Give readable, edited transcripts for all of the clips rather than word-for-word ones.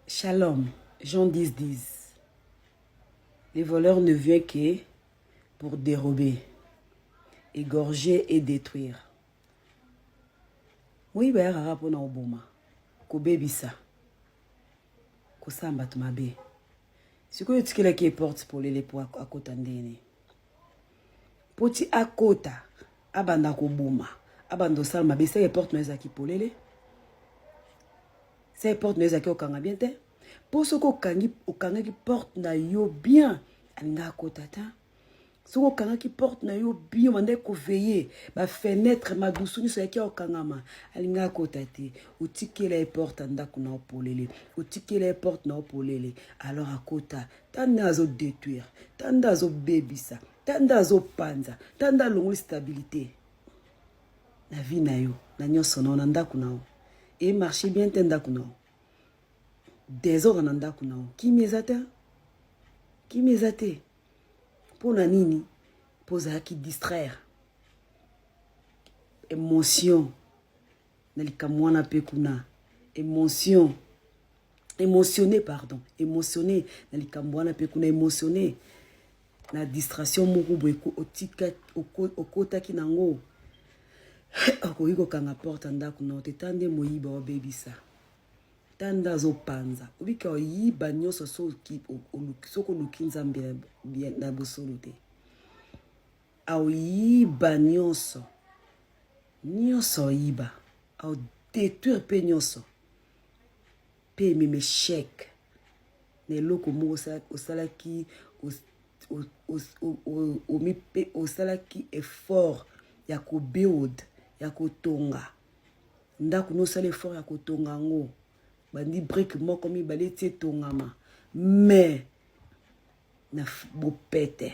Shalom, Jean 10 disent, les voleurs ne viennent que pour dérober, égorger et détruire. Oui, ben, rapport na oboma, ko bebisa, ko samba tumabe. Si ko yotikela ki porte pour les po akota ndene. Poti akota, abanda ko boma, abanda salma be se porte no ezaki polele. Se porte no ezaki okanga bien te. Poso ko kangi okanga ki porte na yo bien, alinga akota ta. Soko kanga ki porte na yo bien mande ko veiller ba fenêtre ma douceur so yaki okangama alinga kota te utikela e porte ndako na opolele utikela e porte na opolele alors akota tanda zo détruire tanda zo bebisa tanda zo panza tanda longo stabilité na vie na yo na nyoso na ndako na et marcher bien tanda kuna désordre na ndako na qui mezate pour na nini posa qui distraire émotion nalikamwana pekuna émotionné nalikamwana pekuna émotionné na distraction mukubo otika okota kinango akoyiko kanga porte ndako na tetande moyiba obebisa tanda zo panza ubika oyiba nyoso soko lukinza bien na bosolote au yiba nyonso yiba au détruire pe nyonso pe meme chèque ne loko mo osalaki osalaki effort ya ko build ya ko tonga ndako no sala effort ya ko tonga ngo bandi brique moko mibale tie tongama mais na bopete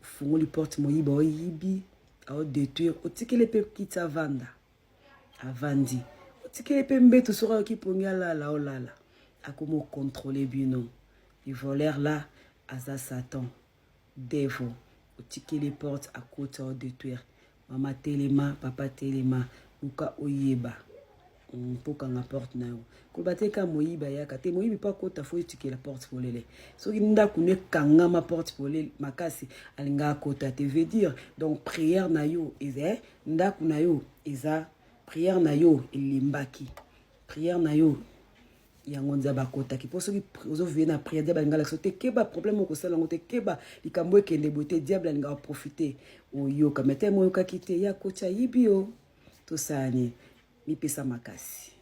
fungoli porte moyiba oyibi au détruire otikele pe kita vanda avandi otikele pe mbeto sora kiponga la olala akomo contrôler bino les voleurs là aza Satan devil otikele porte à côté au détruire mama telema papa telema uka oyeba mpoka nga porte na yo ko bateka moyiba yaka te moyibi pa kota fo etikela porte polele soki ndako ne kangama porte polele makasi alinga kota te veut dire donc prière na yo eza ndako na yo eza prière na yo elimbaki prière na yo yango nzaba kota ki po soki ozo vie na prière dia balinga la sote keba problème ko sala ngote keba likambo ekende bote diable alinga profiter oyo kamete moyo kakite ya kocha yibio to sani mipesa makasi